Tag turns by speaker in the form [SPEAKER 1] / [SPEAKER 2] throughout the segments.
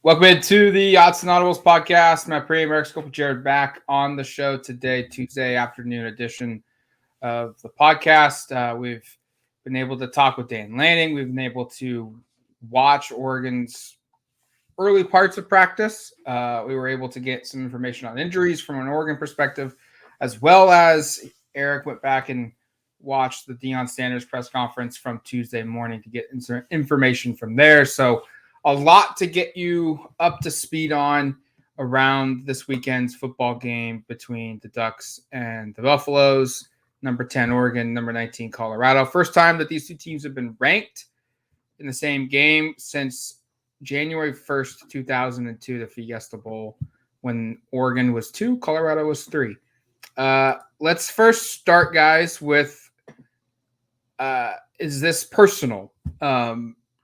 [SPEAKER 1] Welcome into the Autzen Audibles Podcast. Matt Preem, Eric Scope, Jared back on the show today, Tuesday afternoon edition of the podcast. We've been able to talk with Dan Lanning. We've been able to watch Oregon's early parts of practice. We were able to get some information on injuries from an Oregon perspective, as well as Eric went back and watched the Deion Sanders press conference from Tuesday morning to get information from there. So a lot to get you up to speed on around this weekend's football game between the Ducks and the Buffaloes. Number 10, Oregon, number 19, Colorado. First time that these two teams have been ranked in the same game since January 1st, 2002, the Fiesta Bowl, when Oregon was 2, Colorado was 3. Let's first start, guys, with is this personal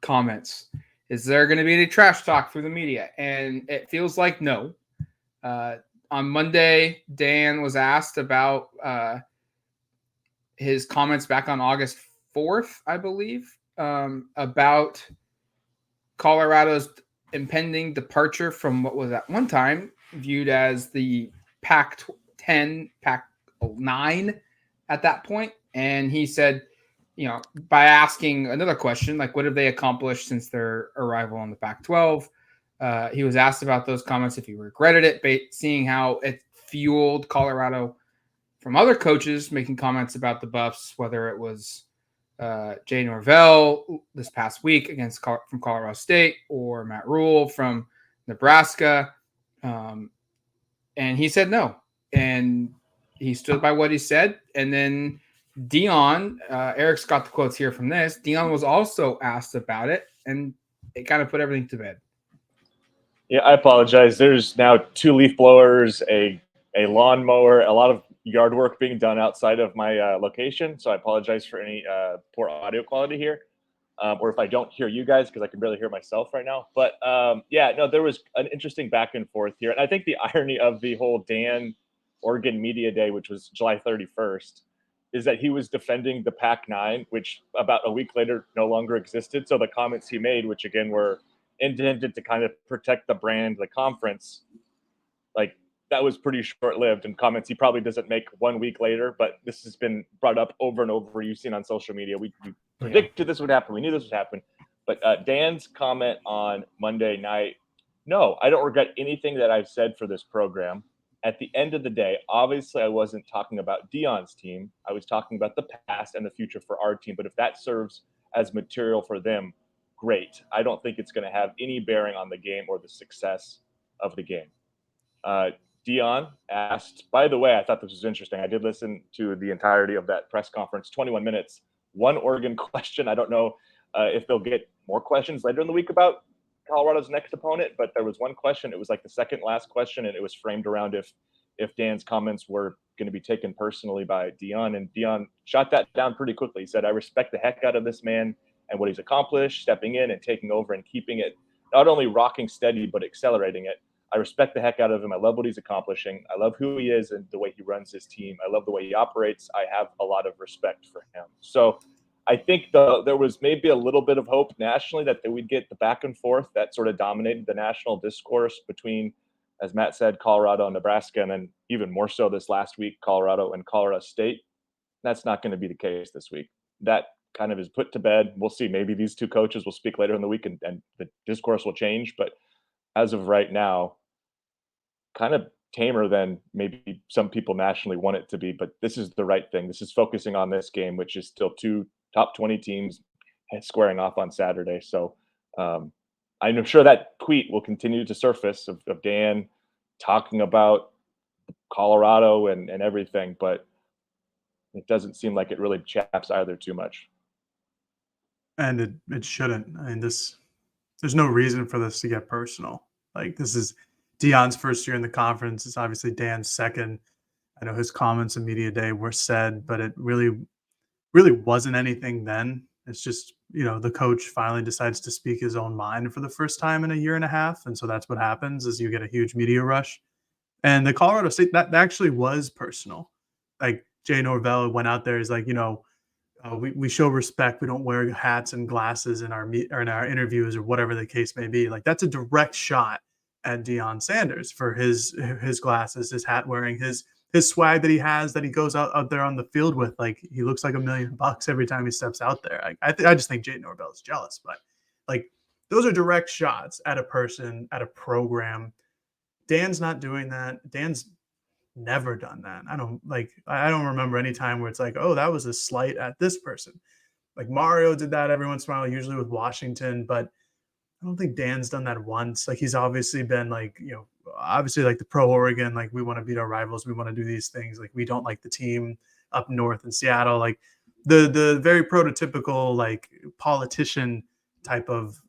[SPEAKER 1] comments? Is there going to be any trash talk through the media? And it feels like no. On Monday, Dan was asked about his comments back on August 4th, I believe, about Colorado's impending departure from what was at one time viewed as the Pac-10, Pac-9 at that point. And he said, by asking another question, like what have they accomplished since their arrival on the Pac-12? He was asked about those comments, if he regretted it, seeing how it fueled Colorado from other coaches making comments about the Buffs, whether it was Jay Norvell this past week from Colorado State or Matt Rule from Nebraska. And he said no. And he stood by what he said. And then Deion, Eric's got the quotes here from this. Deion was also asked about it, and it kind of put everything to bed.
[SPEAKER 2] Yeah, I apologize. There's now 2 leaf blowers, a lawnmower, a lot of yard work being done outside of my location. So I apologize for any poor audio quality here, or if I don't hear you guys, because I can barely hear myself right now. But there was an interesting back and forth here. And I think the irony of the whole Dan Oregon Media Day, which was July 31st, is that he was defending the Pac-9, which about a week later no longer existed. So the comments he made, which again were intended to kind of protect the brand, the conference, like that was pretty short-lived, and comments he probably doesn't make 1 week later. But this has been brought up over and over. You've seen on social media. We predicted this would happen. We knew this would happen. But Dan's comment on Monday night, no, I don't regret anything that I've said for this program. At the end of the day, obviously I wasn't talking about Deion's team. I was talking about the past and the future for our team. But if that serves as material for them, great. I don't think it's going to have any bearing on the game or the success of the game. Deion asked, by the way, I thought this was interesting. I did listen to the entirety of that press conference, 21 minutes, one Oregon question. I don't know if they'll get more questions later in the week about Colorado's next opponent, but there was one question. It was like the second last question, and it was framed around if Dan's comments were going to be taken personally by Deion. And Deion shot that down pretty quickly. He said, I respect the heck out of this man and what he's accomplished, stepping in and taking over and keeping it not only rocking steady, but accelerating it. I respect the heck out of him. I love what he's accomplishing. I love who he is and the way he runs his team. I love the way he operates. I have a lot of respect for him. So I think there was maybe a little bit of hope nationally that we'd get the back and forth that sort of dominated the national discourse between, as Matt said, Colorado and Nebraska, and then even more so this last week, Colorado and Colorado State. That's not going to be the case this week. That kind of is put to bed. We'll see. Maybe these two coaches will speak later in the week and the discourse will change. But as of right now, kind of tamer than maybe some people nationally want it to be. But this is the right thing. This is focusing on this game, which is still 2 top 20 teams squaring off on Saturday. So I'm sure that tweet will continue to surface of Dan talking about Colorado and everything, but it doesn't seem like it really chaps either too much.
[SPEAKER 3] And it shouldn't. I mean, there's no reason for this to get personal. Like, this is Deion's first year in the conference. It's obviously Dan's second. I know his comments in media day were said, but it really wasn't anything then. It's just, the coach finally decides to speak his own mind for the first time in a year and a half. And so that's what happens is you get a huge media rush. And the Colorado State, that actually was personal. Like, Jay Norvell went out there. He's like, we show respect. We don't wear hats and glasses in our or in our interviews or whatever the case may be. Like that's a direct shot at Deion Sanders for his glasses, his hat wearing, his swag that he has, that he goes out there on the field with. Like he looks like $1 million every time he steps out there. I just think Jay Norvell is jealous, but like those are direct shots at a person, at a program. Dan's not doing that. Dan's never done that. I don't remember any time where it's like, oh, that was a slight at this person. Like Mario did that every once in a while, usually with Washington, but I don't think Dan's done that once. Like he's obviously been like, obviously like the pro Oregon, like we want to beat our rivals, we want to do these things. Like we don't like the team up north in Seattle. Like the very prototypical like politician type of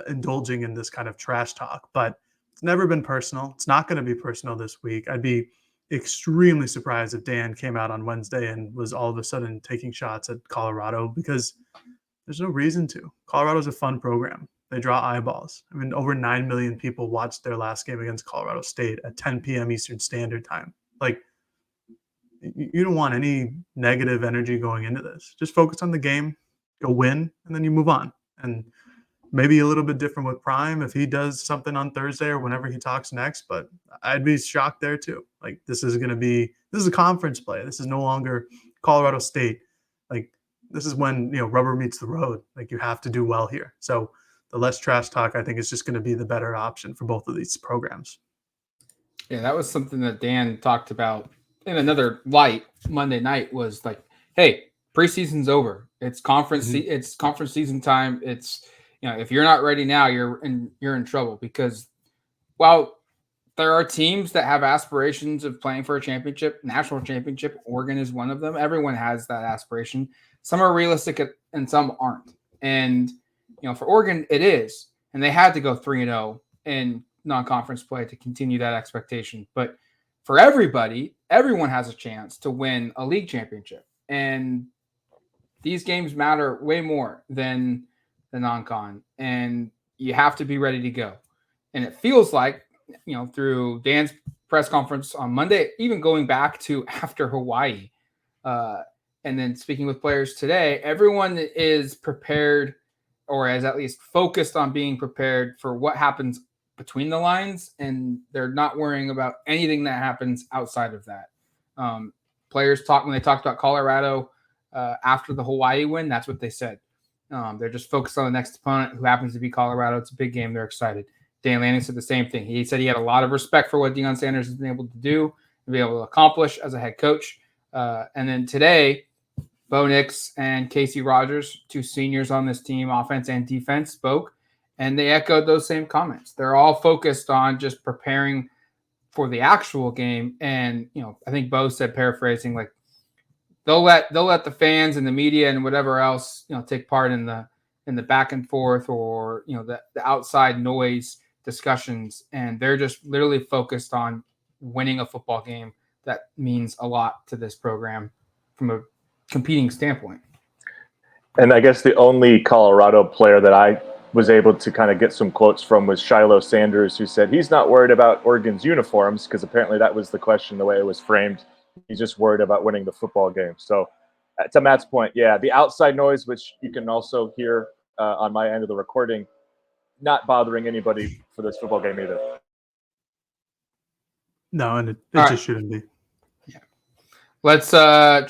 [SPEAKER 3] indulging in this kind of trash talk. But it's never been personal. It's not going to be personal this week. I'd be extremely surprised if Dan came out on Wednesday and was all of a sudden taking shots at Colorado, because there's no reason to. Colorado's a fun program. They draw eyeballs. I mean, over 9 million people watched their last game against Colorado State at 10 p.m. Eastern Standard Time. Like, you don't want any negative energy going into this. Just focus on the game, go win, and then you move on. And maybe a little bit different with Prime if he does something on Thursday or whenever he talks next, but I'd be shocked there too. Like this is a conference play. This is no longer Colorado State. Like this is when, rubber meets the road. Like you have to do well here. So the less trash talk, I think, is just going to be the better option for both of these programs.
[SPEAKER 1] Yeah, that was something that Dan talked about in another light Monday night, was like, hey, preseason's over. It's conference it's conference season time. It's, if you're not ready now, you're in trouble, because while there are teams that have aspirations of playing for a championship, national championship, Oregon is one of them. Everyone has that aspiration. Some are realistic and some aren't. And, for Oregon, it is. And they had to go 3-0 in non-conference play to continue that expectation. But for everybody, everyone has a chance to win a league championship. And these games matter way more than the non-con, and you have to be ready to go. And it feels like, through Dan's press conference on Monday, even going back to after Hawaii, and then speaking with players today, everyone is prepared, or is at least focused on being prepared for what happens between the lines, and they're not worrying about anything that happens outside of that. Players when they talked about Colorado after the Hawaii win, that's what they said. They're just focused on the next opponent, who happens to be Colorado. It's a big game. They're excited. Dan Lanning said the same thing. He said he had a lot of respect for what Deion Sanders has been able to do and be able to accomplish as a head coach. And then today, Bo Nix and Casey Rogers, two seniors on this team, offense and defense, spoke, and they echoed those same comments. They're all focused on just preparing for the actual game. And, I think Bo said, paraphrasing, like, they'll let the fans and the media and whatever else, take part in the back and forth, or, the outside noise discussions. And they're just literally focused on winning a football game that means a lot to this program from a competing standpoint.
[SPEAKER 2] And I guess the only Colorado player that I was able to kind of get some quotes from was Shedeur Sanders, who said he's not worried about Oregon's uniforms, because apparently that was the question, the way it was framed. He's just worried about winning the football game. So to Matt's point, yeah, the outside noise, which you can also hear on my end of the recording, not bothering anybody for this football game either.
[SPEAKER 3] No, and it just shouldn't be.
[SPEAKER 1] Yeah. Let's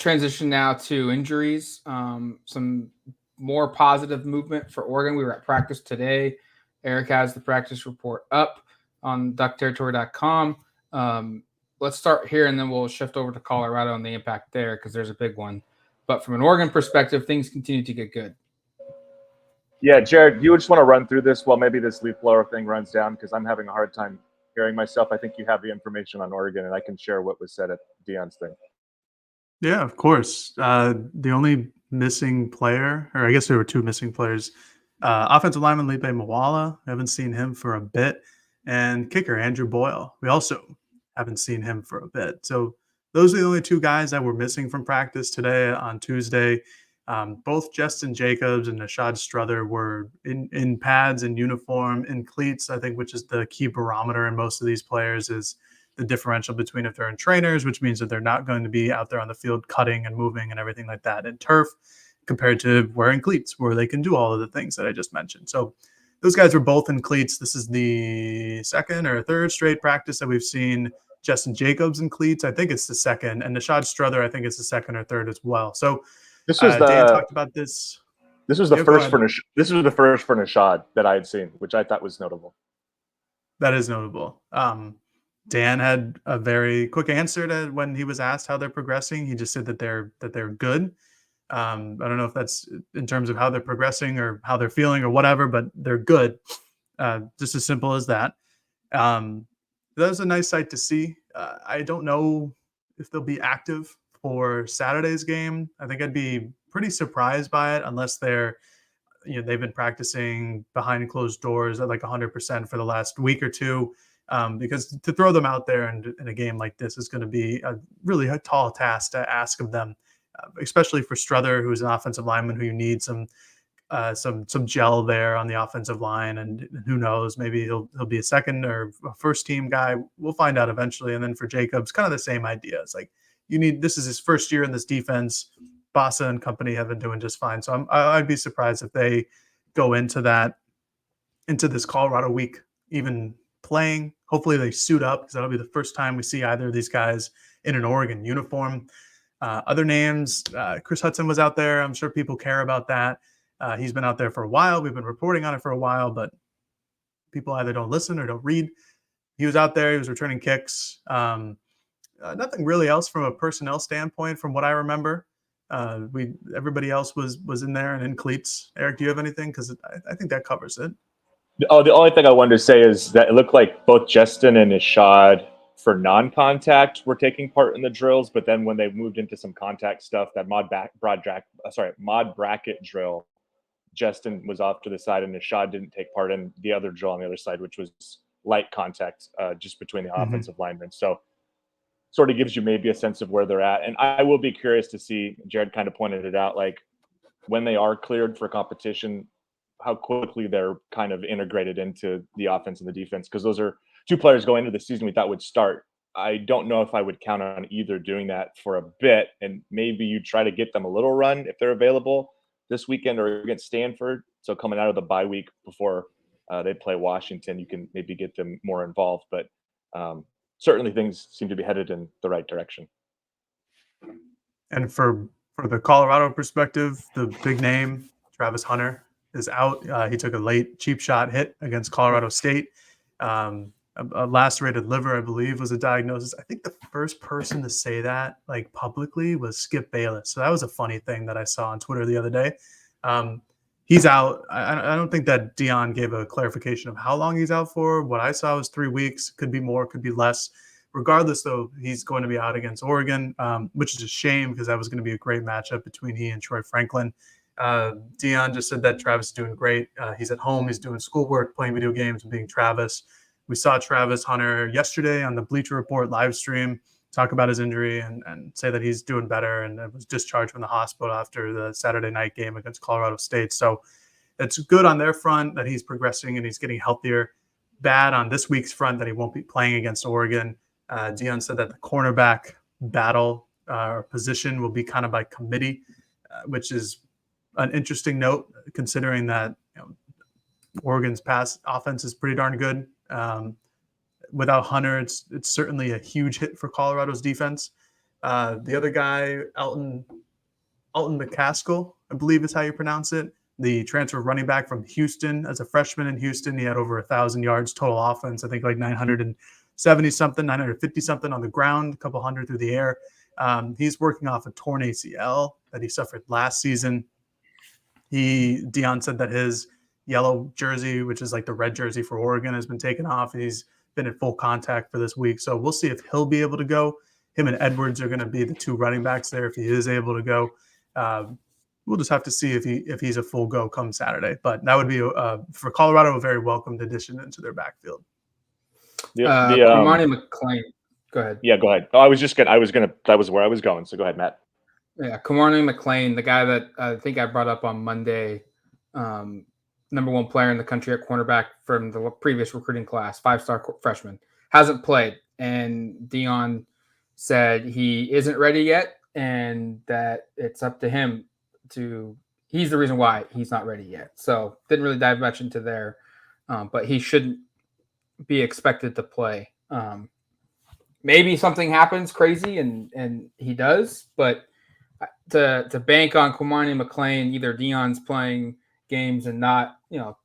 [SPEAKER 1] transition now to injuries. Some more positive movement for Oregon. We were at practice today. Eric has the practice report up on duckterritory.com. Let's start here, and then we'll shift over to Colorado and the impact there, because there's a big one. But from an Oregon perspective, things continue to get good.
[SPEAKER 2] Yeah, Jared, you just want to run through this while maybe this leaf blower thing runs down, because I'm having a hard time hearing myself. I think you have the information on Oregon, and I can share what was said at Deion's thing.
[SPEAKER 3] Yeah, of course. The only missing player, or I guess there were two missing players, offensive lineman Lipe Mawala. I haven't seen him for a bit. And kicker Andrew Boyle. We also haven't seen him for a bit. So those are the only two guys that were missing from practice today on Tuesday. Both Justin Jacobs and Nashad Strother were in pads and uniform, in cleats, I think, which is the key barometer in most of these players, is the differential between if they're in trainers, which means that they're not going to be out there on the field cutting and moving and everything like that, in turf. compared to wearing cleats where they can do all of the things that I just mentioned. So those guys were both in cleats. This is the second or third straight practice that we've seen Justin Jacobs in cleats. I think it's the second, and Nishad Strother, I think it's the second or third as well. So
[SPEAKER 2] this was
[SPEAKER 3] Dan talked about this.
[SPEAKER 2] This was the first for this was the first for Nishad that I had seen, which I thought was notable.
[SPEAKER 3] That is notable. Dan had a very quick answer to when he was asked how they're progressing. He just said that they're good. I don't know if that's in terms of how they're progressing or how they're feeling or whatever, but they're good. Just as simple as that. That was a nice sight to see. I don't know if they'll be active for Saturday's game. I think I'd be pretty surprised by it unless they've been practicing behind closed doors at like 100% for the last week or two. Because to throw them out there in a game like this is going to be a really tall task to ask of them, especially for Strother, who's an offensive lineman who you need some gel there on the offensive line, and who knows, maybe he'll be a second or a first team guy. We'll find out eventually. And then for Jacobs, kind of the same idea. It's like this is his first year in this defense. Bassa and company have been doing just fine. So I'd be surprised if they go into this Colorado week even playing. Hopefully they suit up, because that'll be the first time we see either of these guys in an Oregon uniform. Other names, Chris Hudson was out there. I'm sure people care about that. He's been out there for a while. We've been reporting on it for a while, but people either don't listen or don't read. He was out there. He was returning kicks. Nothing really else from a personnel standpoint from what I remember. Everybody else was in there and in cleats. Eric, do you have anything? Because I think that covers it.
[SPEAKER 2] Oh, the only thing I wanted to say is that it looked like both Justin and Nishad for non-contact were taking part in the drills, but then when they moved into some contact stuff, that mod bracket drill, Justin was off to the side and Nishad didn't take part in the other drill on the other side, which was light contact just between the offensive linemen. So sort of gives you maybe a sense of where they're at. And I will be curious to see, Jared kind of pointed it out, like when they are cleared for competition, how quickly they're kind of integrated into the offense and the defense, because those are two players going into the season we thought would start. I don't know if I would count on either doing that for a bit, and maybe you try to get them a little run if they're available this weekend or against Stanford. So coming out of the bye week before they play Washington, you can maybe get them more involved. But certainly things seem to be headed in the right direction.
[SPEAKER 3] And for the Colorado perspective, the big name, Travis Hunter, is out. He took a late cheap shot hit against Colorado State. A lacerated liver, I believe, was a diagnosis. I think the first person to say that like publicly was Skip Bayless. So that was a funny thing that I saw on Twitter the other day. He's out. I don't think that Deion gave a clarification of how long he's out for. What I saw was 3 weeks. Could be more, could be less. Regardless, though, he's going to be out against Oregon, which is a shame because that was going to be a great matchup between he and Troy Franklin. Deion just said that Travis is doing great. He's at home. He's doing schoolwork, playing video games, and being Travis. We saw Travis Hunter yesterday on the Bleacher Report live stream talk about his injury and say that he's doing better and was discharged from the hospital after the Saturday night game against Colorado State. So it's good on their front that he's progressing and he's getting healthier. Bad on this week's front that he won't be playing against Oregon. Deion said that the cornerback battle or position will be kind of by committee, which is an interesting note considering that Oregon's pass offense is pretty darn good. Without Hunter, it's certainly a huge hit for Colorado's defense. The other guy, Alton McCaskill, I believe is how you pronounce it, the transfer running back from Houston. As a freshman in Houston, he had over 1,000 yards total offense. I think like 970-something, 950-something on the ground, a couple hundred through the air. He's working off a torn ACL that he suffered last season. Deion said that his yellow jersey, which is like the red jersey for Oregon, has been taken off. He's been in full contact for this week. So we'll see if he'll be able to go. Him and Edwards are going to be the two running backs there if he is able to go. We'll just have to see if he's a full go come Saturday. But that would be, for Colorado, a very welcomed addition into their backfield.
[SPEAKER 1] Kamani McLean. Go ahead.
[SPEAKER 2] Yeah, go ahead. Oh, that was where I was going. So go ahead, Matt.
[SPEAKER 1] Yeah, Kamani McLean, the guy that I think I brought up on Monday, number one player in the country at cornerback from the previous recruiting class, 5-star freshman, hasn't played. And Deion said he isn't ready yet and that it's up to him he's the reason why he's not ready yet. So didn't really dive much into there, but he shouldn't be expected to play. Maybe something happens crazy and he does, but to bank on Kwamani McLean, either Deion's playing games and not,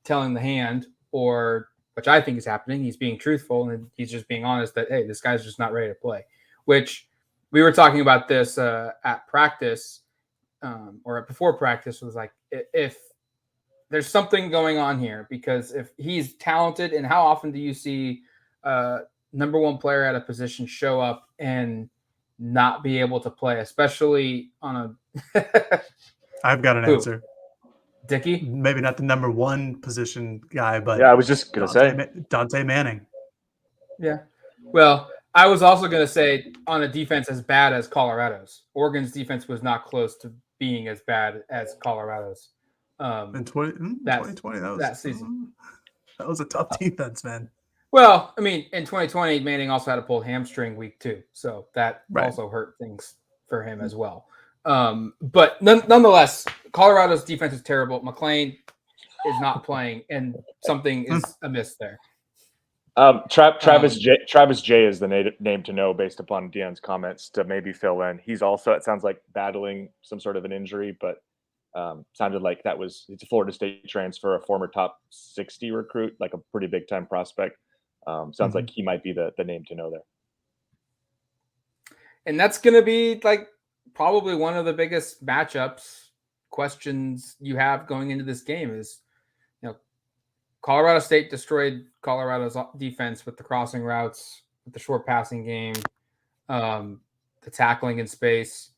[SPEAKER 1] telling the hand, or which I think is happening, he's being truthful and he's just being honest that, hey, this guy's just not ready to play. Which we were talking about this at practice or before practice, was like, if there's something going on here, because if he's talented, and how often do you see number one player at a position show up and not be able to play, especially on a
[SPEAKER 3] I've got an answer.
[SPEAKER 1] Dickey?
[SPEAKER 3] Maybe not the number one position guy, but
[SPEAKER 2] yeah, I was just gonna say
[SPEAKER 3] Dante Manning.
[SPEAKER 1] Yeah. Well, I was also going to say, on a defense as bad as Colorado's. Oregon's defense was not close to being as bad as Colorado's.
[SPEAKER 3] In 2020,
[SPEAKER 1] that season.
[SPEAKER 3] That was a tough defense, man.
[SPEAKER 1] Well, I mean, in 2020, Manning also had a pulled hamstring week 2, so that also hurt things for him as well. But nonetheless, Colorado's defense is terrible. McLean is not playing, and something is amiss there.
[SPEAKER 2] Travis J is the name to know based upon Deion's comments to maybe fill in. He's also, it sounds like, battling some sort of an injury, but sounded like it's a Florida State transfer, a former top 60 recruit, like a pretty big time prospect. Sounds like he might be the name to know there.
[SPEAKER 1] And that's going to be like probably one of the biggest matchups questions you have going into this game is, Colorado State destroyed Colorado's defense with the crossing routes, with the short passing game, the tackling in space.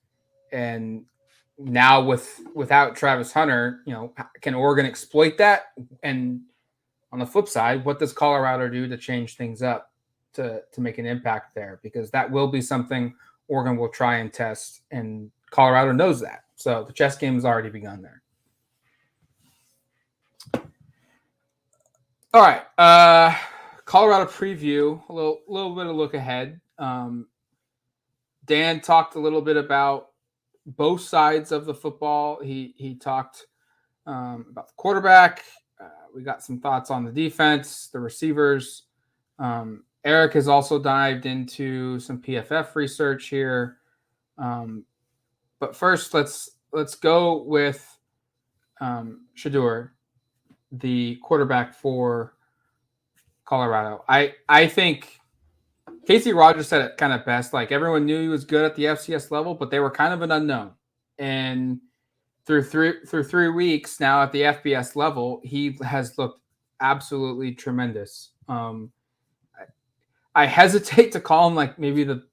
[SPEAKER 1] And now without Travis Hunter, can Oregon exploit that? And on the flip side, what does Colorado do to change things up to make an impact there? Because that will be something Oregon will try and test, and Colorado knows that. So the chess game has already begun there. All right, Colorado preview, a little bit of look ahead. Dan talked a little bit about both sides of the football. He talked about the quarterback. We got some thoughts on the defense, the receivers. Eric has also dived into some PFF research here. But first, let's go with Shedeur, the quarterback for Colorado. I think Casey Rogers said it kind of best. Like, everyone knew he was good at the FCS level, but they were kind of an unknown. And through 3 weeks now at the FBS level, he has looked absolutely tremendous. I hesitate to call him like maybe one of the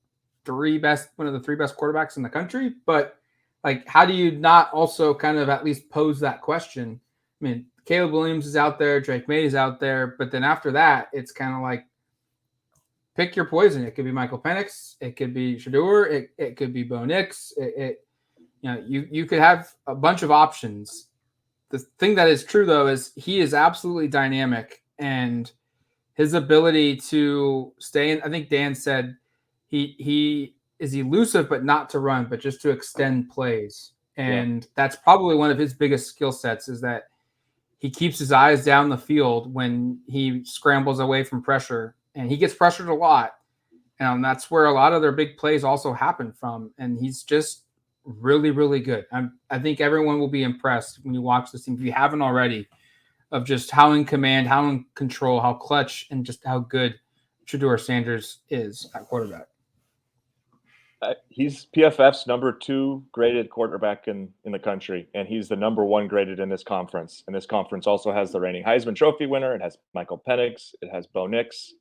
[SPEAKER 1] three best quarterbacks in the country, but like, how do you not also kind of at least pose that question? I mean, Caleb Williams is out there, Drake May is out there, but then after that, it's kind of like, pick your poison. It could be Michael Penix, it could be Shedeur, it could be Bo Nix. You could have a bunch of options. The thing that is true, though, is he is absolutely dynamic, and his ability to stay in. I think Dan said he is elusive, but not to run, but just to extend plays. And that's probably one of his biggest skill sets, is that he keeps his eyes down the field when he scrambles away from pressure, and he gets pressured a lot. And that's where a lot of their big plays also happen from. And he's just really, really good. I think everyone will be impressed when you watch this team, if you haven't already, of just how in command, how in control, how clutch, and just how good Shedeur Sanders is at quarterback.
[SPEAKER 2] He's PFF's number 2 graded quarterback in the country, and he's the number 1 graded in this conference. And this conference also has the reigning Heisman Trophy winner. It has Michael Penix. It has Bo Nix.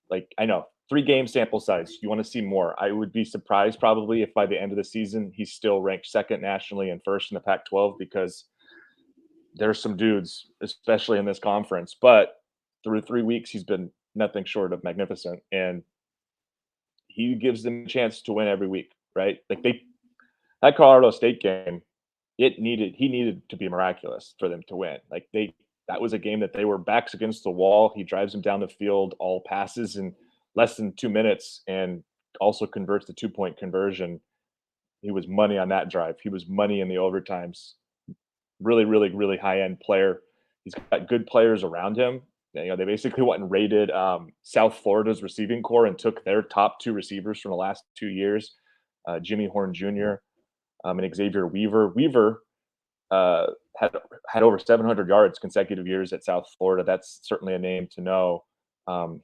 [SPEAKER 2] Like, I know, 3-game sample size. You want to see more. I would be surprised probably if by the end of the season he's still ranked 2nd nationally and 1st in the Pac-12, because there's some dudes, especially in this conference. But through 3 weeks, he's been nothing short of magnificent. And he gives them a chance to win every week, right? Like, that Colorado State game, he needed to be miraculous for them to win. Like, that was a game that they were backs against the wall. He drives them down the field, all passes in less than 2 minutes, and also converts the 2-point conversion. He was money on that drive. He was money in the overtimes. really, really, really high-end player. He's got good players around him. They basically went and raided South Florida's receiving core and took their top 2 receivers from the last 2 years, Jimmy Horn Jr. And Xavier Weaver. Weaver had over 700 yards consecutive years at South Florida. That's certainly a name to know.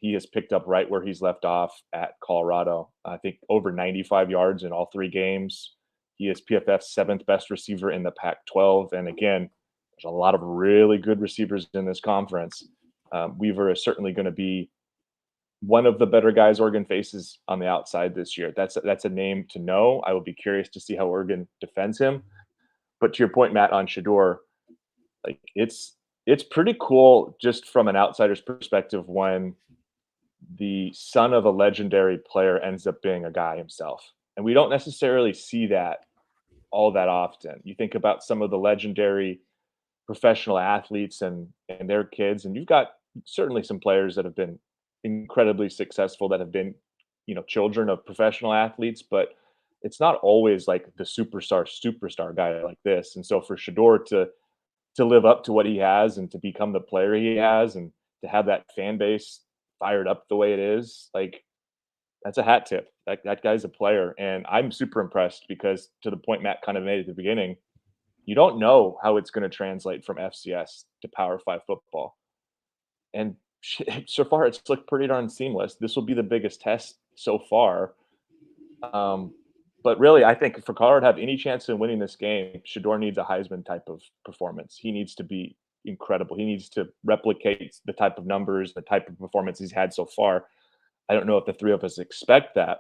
[SPEAKER 2] He has picked up right where he's left off at Colorado. I think over 95 yards in all 3 games. He is PFF's 7th best receiver in the Pac-12. And again, there's a lot of really good receivers in this conference. Weaver is certainly going to be one of the better guys Oregon faces on the outside this year. That's a name to know. I will be curious to see how Oregon defends him. But to your point, Matt, on Shedeur, like it's pretty cool just from an outsider's perspective when the son of a legendary player ends up being a guy himself. And we don't necessarily see that all that often. You think about some of the legendary professional athletes and their kids, and you've got certainly some players that have been incredibly successful that have been, children of professional athletes, but it's not always like the superstar guy like this. And so for Shedeur to live up to what he has and to become the player he has and to have that fan base fired up the way it is, like that's a hat tip. That guy's a player. And I'm super impressed because to the point Matt kind of made at the beginning, you don't know how it's going to translate from FCS to Power 5 football. And so far, it's looked pretty darn seamless. This will be the biggest test so far. But really, I think for Colorado to have any chance in winning this game, Shedeur needs a Heisman type of performance. He needs to be incredible. He needs to replicate the type of numbers, the type of performance he's had so far. I don't know if the 3 of us expect that,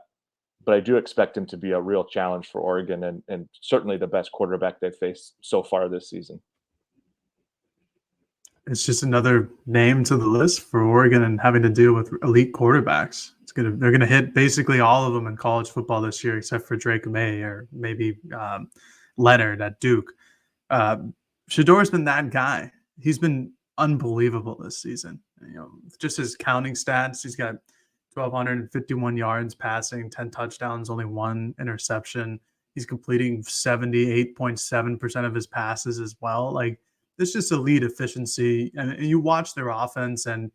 [SPEAKER 2] but I do expect him to be a real challenge for Oregon and certainly the best quarterback they've faced so far this season.
[SPEAKER 3] It's just another name to the list for Oregon and having to deal with elite quarterbacks. They're gonna hit basically all of them in college football this year, except for Drake May or maybe Leonard at Duke. Shedeur's been that guy. He's been unbelievable this season. Just his counting stats. He's got 1,251 yards passing, 10 touchdowns, only 1 interception. He's completing 78.7% of his passes as well. Like, it's just elite efficiency. And you watch their offense, and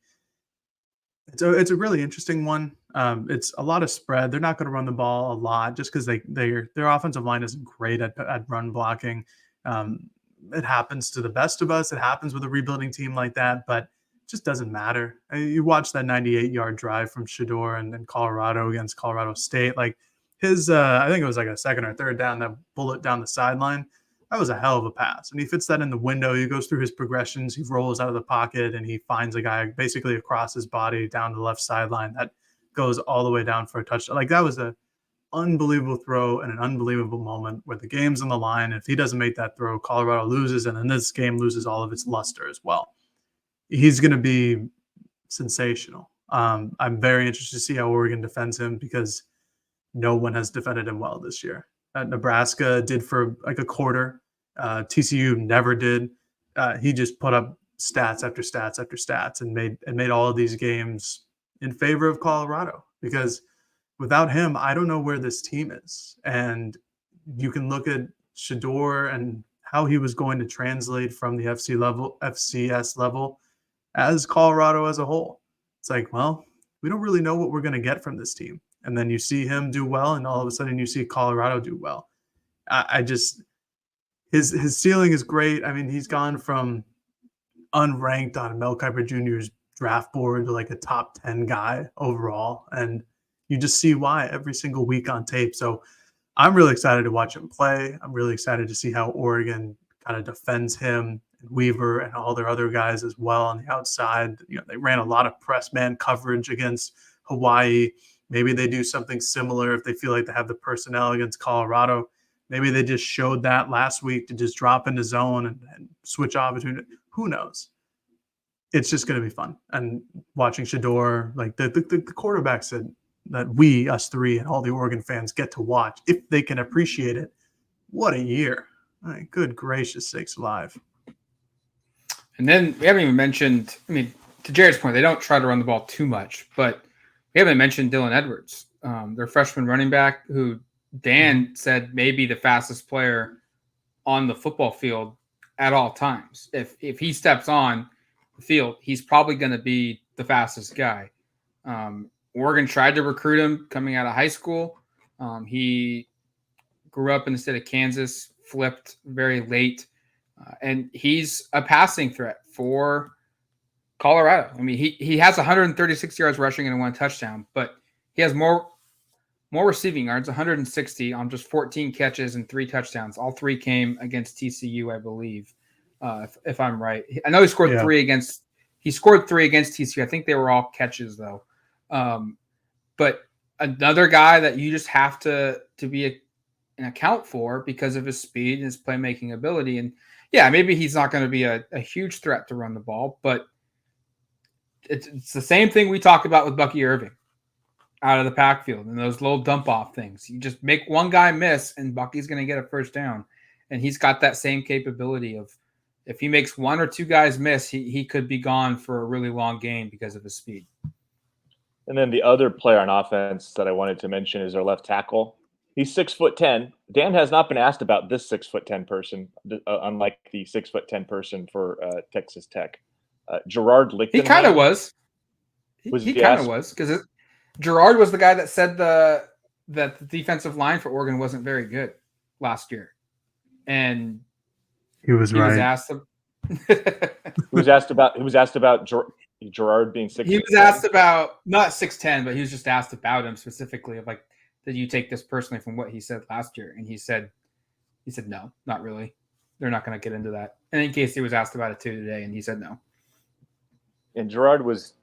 [SPEAKER 3] it's a really interesting one. It's a lot of spread. They're not going to run the ball a lot just because their offensive line isn't great at run blocking. It happens to the best of us. It happens with a rebuilding team like that, but it just doesn't matter. You watch that 98-yard drive from Shedeur and Colorado against Colorado State. Like his, I think it was like a 2nd or 3rd down, that bullet down the sideline. That was a hell of a pass. And he fits that in the window. He goes through his progressions. He rolls out of the pocket, and he finds a guy basically across his body down the left sideline that goes all the way down for a touchdown. Like, that was an unbelievable throw and an unbelievable moment where the game's on the line. If he doesn't make that throw, Colorado loses, and then this game loses all of its luster as well. He's going to be sensational. I'm very interested to see how Oregon defends him because no one has defended him well this year. Nebraska did for like a quarter. TCU never did. He just put up stats after stats after stats and made all of these games in favor of Colorado, because without him, I don't know where this team is. And you can look at Shedeur and how he was going to translate from the FCS level as Colorado as a whole. It's like, well, we don't really know what we're going to get from this team. And then you see him do well, and all of a sudden you see Colorado do well. His ceiling is great. I mean, he's gone from unranked on Mel Kiper Jr.'s draft board to like a top 10 guy overall. And you just see why every single week on tape. So I'm really excited to watch him play. I'm really excited to see how Oregon kind of defends him and Weaver and all their other guys as well on the outside. They ran a lot of press man coverage against Hawaii. Maybe they do something similar if they feel like they have the personnel against Colorado. Maybe they just showed that last week to just drop into zone and switch off between it. Who knows? It's just going to be fun. And watching Shedeur, like the quarterbacks that we, us 3, and all the Oregon fans get to watch, if they can appreciate it, what a year. All right, good gracious sakes alive.
[SPEAKER 1] And then we haven't even mentioned, to Jared's point, they don't try to run the ball too much, but we haven't mentioned Dylan Edwards, their freshman running back, who Dan said may be the fastest player on the football field at all times. If he steps on the field, he's probably going to be the fastest guy. Oregon tried to recruit him coming out of high school. He grew up in the state of Kansas, flipped very late, and he's a passing threat for Colorado. I mean, he has 136 yards rushing and 1 touchdown, but he has more receiving yards, 160 on just 14 catches and 3 touchdowns. All 3 came against TCU, I believe, if I'm right. I know he scored 3 against TCU. I think they were all catches though. But another guy that you just have to be an account for because of his speed and his playmaking ability. And yeah, maybe he's not going to be a huge threat to run the ball, but it's the same thing we talked about with Bucky Irving out of the backfield and those little dump off things. You just make one guy miss and Bucky's going to get a first down. And he's got that same capability of if he makes 1 or 2 guys miss, he could be gone for a really long game because of his speed.
[SPEAKER 2] And then the other player on offense that I wanted to mention is our left tackle. He's 6'10". Dan has not been asked about this 6'10" person, unlike the 6'10" person for Texas Tech. Gerard Lichtenheim.
[SPEAKER 1] He kind of was. He kind of was because Gerard was the guy that said that the defensive line for Oregon wasn't very good last year, and
[SPEAKER 3] he was right.
[SPEAKER 2] He was asked about Gerard being 6'10".
[SPEAKER 1] He was asked about not 6'10", but he was just asked about him specifically of like, did you take this personally from what he said last year? And he said no, not really. They're not going to get into that. And in case he was asked about it too today, and he said no.
[SPEAKER 2] And Gerard was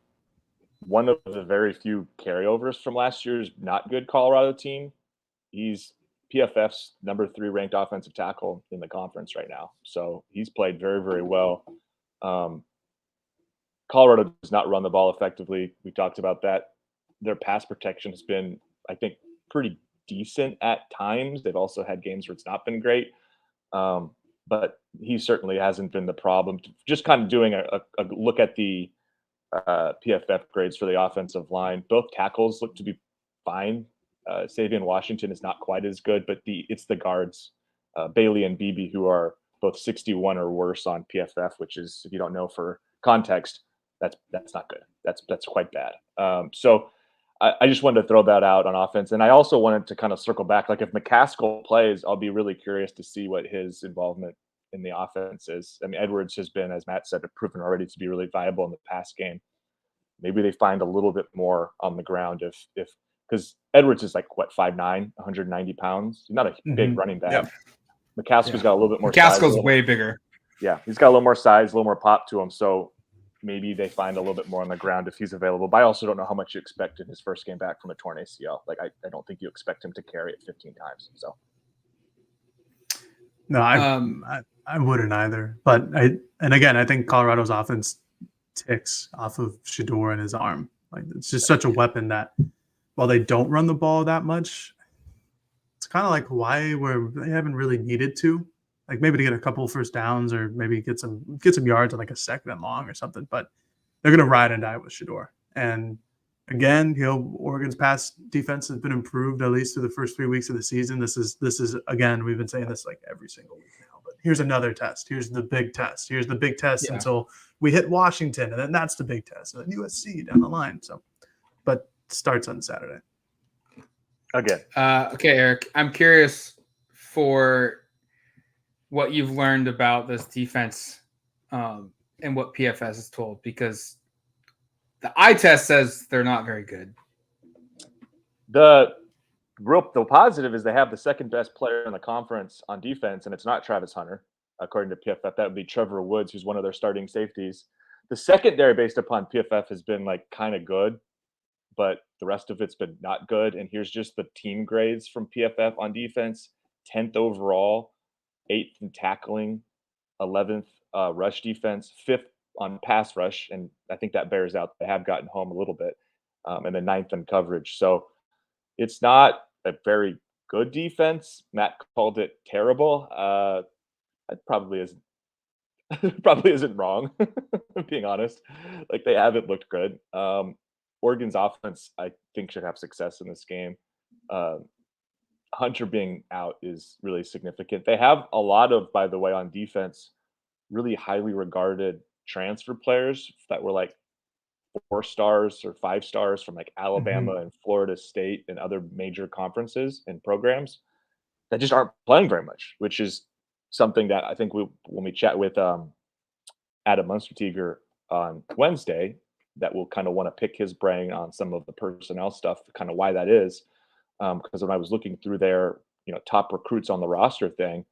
[SPEAKER 2] one of the very few carryovers from last year's not good Colorado team. He's PFF's number 3 ranked offensive tackle in the conference right now. So he's played very, very well. Colorado does not run the ball effectively. We talked about that. Their pass protection has been, I think, pretty decent at times. They've also had games where it's not been great. But he certainly hasn't been the problem. Just kind of doing a look at the PFF grades for the offensive line. Both tackles look to be fine. Savion Washington is not quite as good, but it's the guards, Bailey and Beebe, who are both 61 or worse on PFF, which is, if you don't know for context, that's not good. That's quite bad. So I just wanted to throw that out on offense. And I also wanted to kind of circle back. Like if McCaskill plays, I'll be really curious to see what his involvement in the offense is. I mean, Edwards has been, as Matt said, proven already to be really viable in the pass game. Maybe they find a little bit more on the ground if because Edwards is like what, 5'9", 190 pounds. He's not a big running back.
[SPEAKER 1] Yep.
[SPEAKER 2] McCaskill's got a little bit more
[SPEAKER 1] McCaskill's
[SPEAKER 2] size.
[SPEAKER 1] way bigger.
[SPEAKER 2] Yeah, he's got a little more size, a little more pop to him. So maybe they find a little bit more on the ground if he's available. But I also don't know how much you expect in his first game back from a torn ACL. Like I don't think you expect him to carry it 15 times. So
[SPEAKER 3] no, I wouldn't either. But I think Colorado's offense ticks off of Shedeur and his arm. Like it's just such a weapon that while they don't run the ball that much, it's kind of like why they haven't really needed to. Like maybe to get a couple first downs or maybe get some yards on like a 2nd and long or something. But they're going to ride and die with Shedeur. And again, Oregon's pass defense has been improved at least through the first 3 weeks of the season. This is again, we've been saying this like every single week now. But here's another test. Here's the big test. Here's the big test until we hit Washington, and then that's the big test. And then USC down the line. So, but starts on Saturday.
[SPEAKER 2] Again.
[SPEAKER 1] Okay, Eric. I'm curious for what you've learned about this defense and what PFS has told, because the eye test says they're not very good.
[SPEAKER 2] The positive is they have the 2nd best player in the conference on defense, and it's not Travis Hunter, according to PFF. That would be Trevor Woods, who's one of their starting safeties. The secondary, based upon PFF, has been like kind of good, but the rest of it's been not good. And here's just the team grades from PFF on defense: 10th overall, 8th in tackling, 11th rush defense, 5th on pass rush, and I think that bears out. They have gotten home a little bit, and then 9th in coverage. So it's not a very good defense. Matt called it terrible. It probably isn't wrong, being honest. Like they haven't looked good. Oregon's offense, I think, should have success in this game. Hunter being out is really significant. They have a lot of, by the way, on defense, really highly regarded transfer players that were like 4 stars or 5 stars from like
[SPEAKER 3] Mhm.
[SPEAKER 2] Alabama and Florida State and other major conferences and programs that just aren't playing very much, which is something that I think when we chat with Adam Munstertiger on Wednesday, that we'll kind of want to pick his brain on some of the personnel stuff, kind of why that is. Because when I was looking through their, top recruits on the roster thing,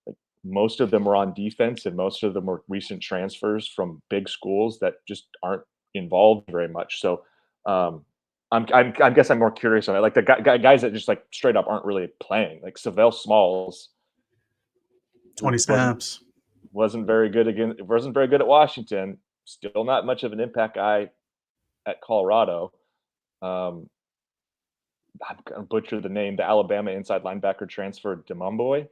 [SPEAKER 2] like most of them were on defense and most of them were recent transfers from big schools that just aren't involved very much. So I guess I'm more curious on it. Like the guys that just like straight up aren't really playing. Like Savell Smalls
[SPEAKER 3] 20
[SPEAKER 2] wasn't
[SPEAKER 3] snaps.
[SPEAKER 2] wasn't very good again. Wasn't very good at Washington. Still not much of an impact guy at Colorado. I'm gonna butcher the name. The Alabama inside linebacker transfer, Demumboy.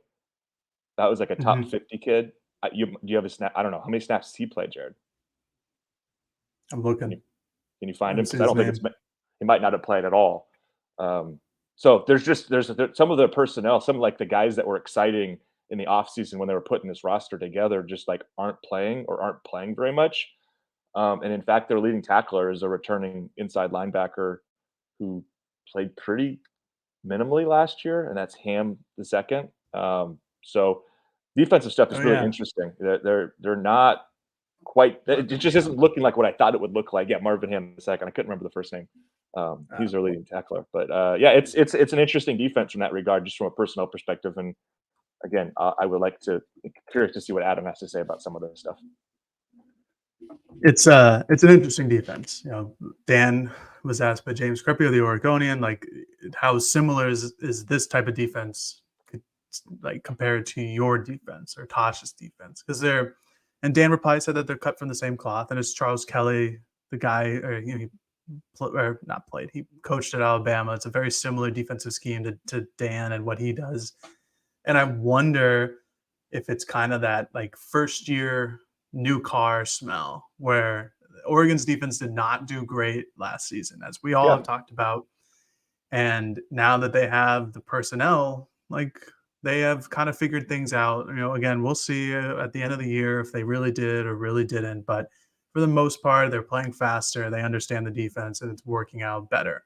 [SPEAKER 2] That was like a top
[SPEAKER 3] Mhm.
[SPEAKER 2] 50 kid. Do you have a snap? I don't know how many snaps he played, Jared.
[SPEAKER 3] I'm
[SPEAKER 2] Can you
[SPEAKER 3] looking.
[SPEAKER 2] can you
[SPEAKER 3] I
[SPEAKER 2] find
[SPEAKER 3] don't
[SPEAKER 2] him?
[SPEAKER 3] see
[SPEAKER 2] Because I
[SPEAKER 3] his
[SPEAKER 2] don't think
[SPEAKER 3] name.
[SPEAKER 2] he might not have played at all. So there's some of the personnel, some like the guys that were exciting in the offseason when they were putting this roster together, just like aren't playing or aren't playing very much. And in fact, their leading tackler is a returning inside linebacker who played pretty minimally last year, and that's Ham the second. So defensive stuff is
[SPEAKER 3] Oh,
[SPEAKER 2] really
[SPEAKER 3] yeah.
[SPEAKER 2] interesting. They're not quite. It just isn't looking like what I thought it would look like. Yeah, Marvin Ham the second. I couldn't remember the first name. He's their leading tackler, but yeah, it's an interesting defense from that regard, just from a personnel perspective. And again, I would like to curious to see what Adam has to say about some of this stuff.
[SPEAKER 3] It's an interesting defense. Dan was asked by James Crepio, the Oregonian, like how similar is this type of defense like compared to your defense or Tosh's defense? Because and Dan replied said that they're cut from the same cloth, and it's Charles Kelly, the guy, or not played. He coached at Alabama. It's a very similar defensive scheme to Dan and what he does. And I wonder if it's kind of that like first year new car smell where Oregon's defense did not do great last season, as we all
[SPEAKER 2] Yeah,
[SPEAKER 3] have talked about. And now that they have the personnel, like they have kind of figured things out. Again, we'll see at the end of the year if they really did or really didn't. But for the most part, they're playing faster. They understand the defense and it's working out better.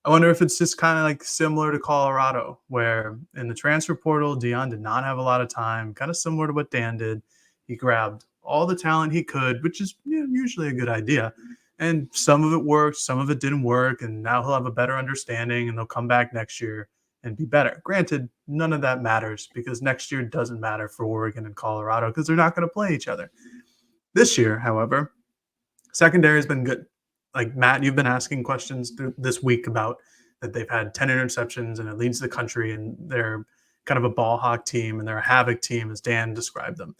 [SPEAKER 3] I wonder if it's just kind of like similar to Colorado, where in the transfer portal, Deion did not have a lot of time, kind of similar to what Dan did. He grabbed all the talent he could, which is usually a good idea. And some of it worked, some of it didn't work. And now he'll have a better understanding and they'll come back next year and be better. Granted, none of that matters because next year doesn't matter for Oregon and Colorado because they're not going to play each other. This year, however, secondary has been good. Like Matt, you've been asking questions this week about that they've had 10 interceptions and it leads the country and they're kind of a ball hawk team and they're a havoc team as Dan described them.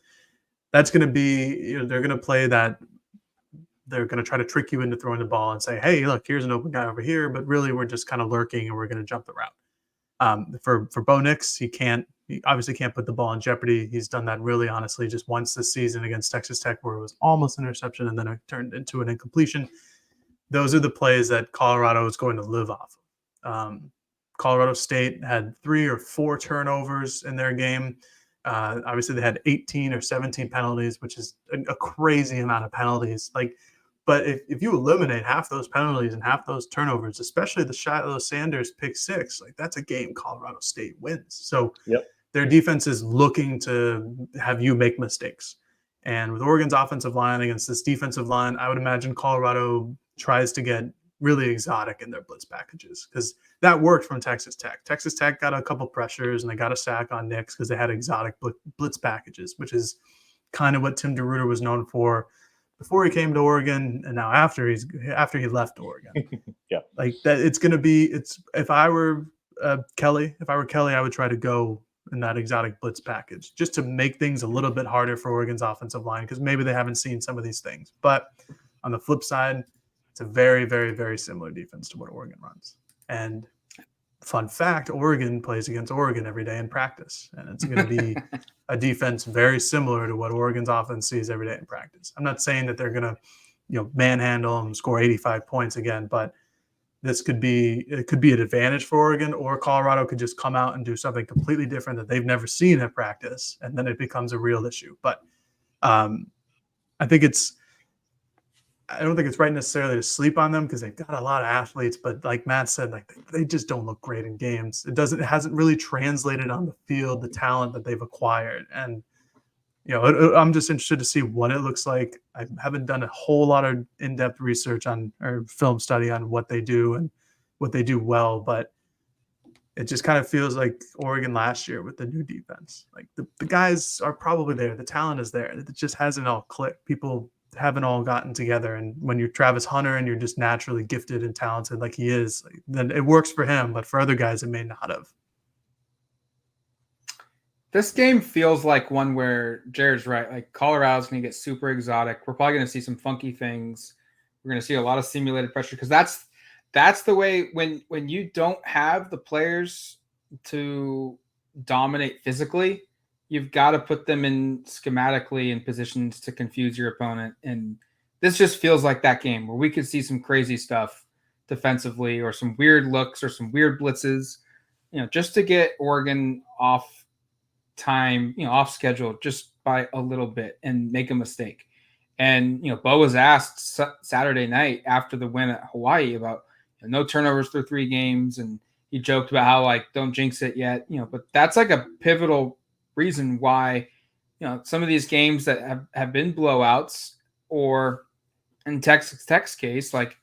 [SPEAKER 3] That's going to be, they're going to play that. They're going to try to trick you into throwing the ball and say, hey, look, here's an open guy over here. But really, we're just kind of lurking and we're going to jump the route. For Bo Nix, he obviously can't put the ball in jeopardy. He's done that really honestly just once this season against Texas Tech where it was almost an interception and then it turned into an incompletion. Those are the plays that Colorado is going to live off of. Colorado State had 3 or 4 turnovers in their game. Obviously, they had 18 or 17 penalties, which is a crazy amount of penalties. But if you eliminate half those penalties and half those turnovers, especially the Shedeur Sanders pick 6, like that's a game Colorado State wins. So
[SPEAKER 2] yep.
[SPEAKER 3] Their defense is looking to have you make mistakes. And with Oregon's offensive line against this defensive line, I would imagine Colorado tries to get really exotic in their blitz packages because that worked from Texas Tech. Texas Tech got a couple pressures and they got a sack on Nix because they had exotic blitz packages, which is kind of what Tim DeRuyter was known for before he came to Oregon and now after he left Oregon.
[SPEAKER 2] Yeah,
[SPEAKER 3] like that. It's going to be. If I were Kelly, I would try to go in that exotic blitz package just to make things a little bit harder for Oregon's offensive line because maybe they haven't seen some of these things. But on the flip side, it's a very, very, very similar defense to what Oregon runs. And fun fact, Oregon plays against Oregon every day in practice. And it's going to be a defense very similar to what Oregon's offense sees every day in practice. I'm not saying that they're going to, manhandle and score 85 points again, but it could be an advantage for Oregon, or Colorado could just come out and do something completely different that they've never seen at practice, and then it becomes a real issue. But I think I don't think it's right necessarily to sleep on them because they've got a lot of athletes, but like Matt said, like they just don't look great in games. It hasn't really translated on the field, the talent that they've acquired. And, I'm just interested to see what it looks like. I haven't done a whole lot of in-depth research or film study on what they do and what they do well, but it just kind of feels like Oregon last year with the new defense. Like the guys are probably there. The talent is there. It just hasn't all clicked. People haven't all gotten together. And when you're Travis Hunter and you're just naturally gifted and talented like he is, then it works for him. But for other guys, it may not have.
[SPEAKER 1] This game feels like one where Jared's right. Like Colorado's going to get super exotic. We're probably going to see some funky things. We're going to see a lot of simulated pressure because that's the way when you don't have the players to dominate physically, you've got to put them in schematically in positions to confuse your opponent. And this just feels like that game where we could see some crazy stuff defensively or some weird looks or some weird blitzes, just to get Oregon off time, off schedule just by a little bit and make a mistake. And, Bo was asked Saturday night after the win at Hawaii about no turnovers through 3 games. And he joked about how don't jinx it yet, but that's like a pivotal reason why, some of these games that have been blowouts, or in Tech's case, like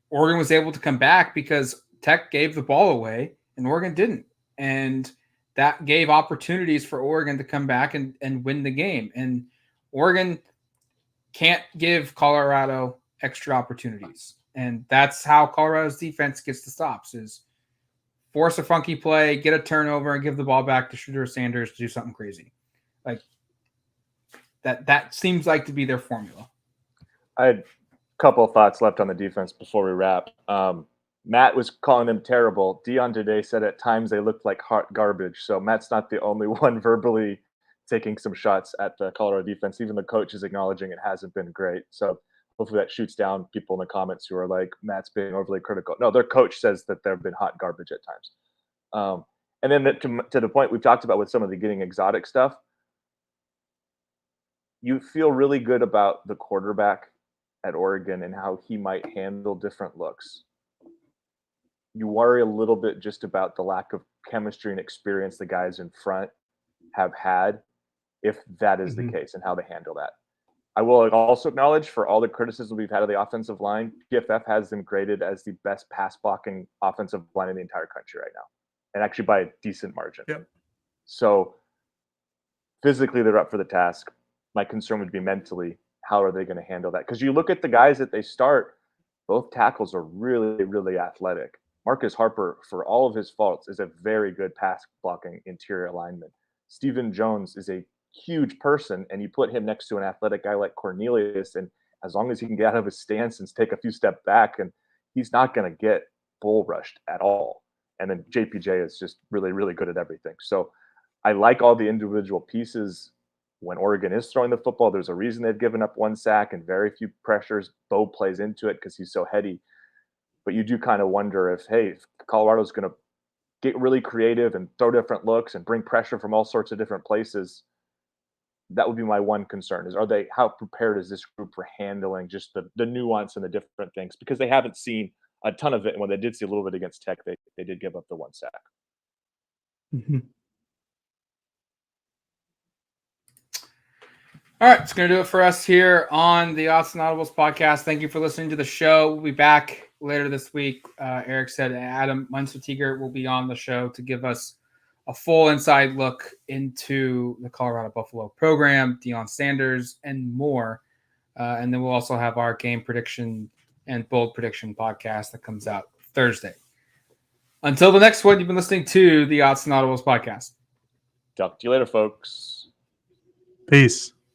[SPEAKER 1] Oregon was able to come back because Tech gave the ball away and Oregon didn't. And that gave opportunities for Oregon to come back and win the game. And Oregon can't give Colorado extra opportunities. And that's how Colorado's defense gets the stops, is force a funky play, get a turnover, and give the ball back to Shedeur Sanders to do something crazy. Like that seems like to be their formula.
[SPEAKER 2] I had a couple of thoughts left on the defense before we wrap. Matt was calling them terrible. Deion today said at times they looked like hot garbage. So Matt's not the only one verbally taking some shots at the Colorado defense. Even the coach is acknowledging it hasn't been great. So hopefully that shoots down people in the comments who are like, Matt's being overly critical. No, their coach says that they've been hot garbage at times. And then to the point we've talked about with some of the getting exotic stuff, you feel really good about the quarterback at Oregon and how he might handle different looks. You worry a little bit just about the lack of chemistry and experience the guys in front have had, if that is the case, and how they handle that. I will also acknowledge, for all the criticism we've had of the offensive line, PFF has them graded as the best pass blocking offensive line in the entire country right now, and actually by a decent margin.
[SPEAKER 3] Yep.
[SPEAKER 2] So physically, they're up for the task. My concern would be mentally, how are they going to handle that? Because you look at the guys that they start, both tackles are really, really athletic. Marcus Harper, for all of his faults, is a very good pass blocking interior lineman. Stephen Jones is a huge person, and you put him next to an athletic guy like Cornelius, and as long as he can get out of his stance and take a few steps back, and he's not going to get bull rushed at all. And then JPJ is just really, really good at everything. So I like all the individual pieces. When Oregon is throwing the football, there's a reason they've given up 1 sack and very few pressures. Bo plays into it because he's so heady. But you do kind of wonder if Colorado's going to get really creative and throw different looks and bring pressure from all sorts of different places. That would be my one concern, is how prepared is this group for handling just the nuance and the different things? Because they haven't seen a ton of it. And when they did see a little bit against Tech, they did give up the 1 sack.
[SPEAKER 3] Mm-hmm.
[SPEAKER 1] All right, it's going to do it for us here on the Autzen Audibles podcast. Thank you for listening to the show. We'll be back later this week. Eric said Adam Munstertiger will be on the show to give us a full inside look into the Colorado Buffalo program, Deion Sanders, and more. And then we'll also have our game prediction and bold prediction podcast that comes out Thursday. Until the next one, you've been listening to the Autzen Audibles podcast.
[SPEAKER 2] Talk to you later, folks.
[SPEAKER 3] Peace.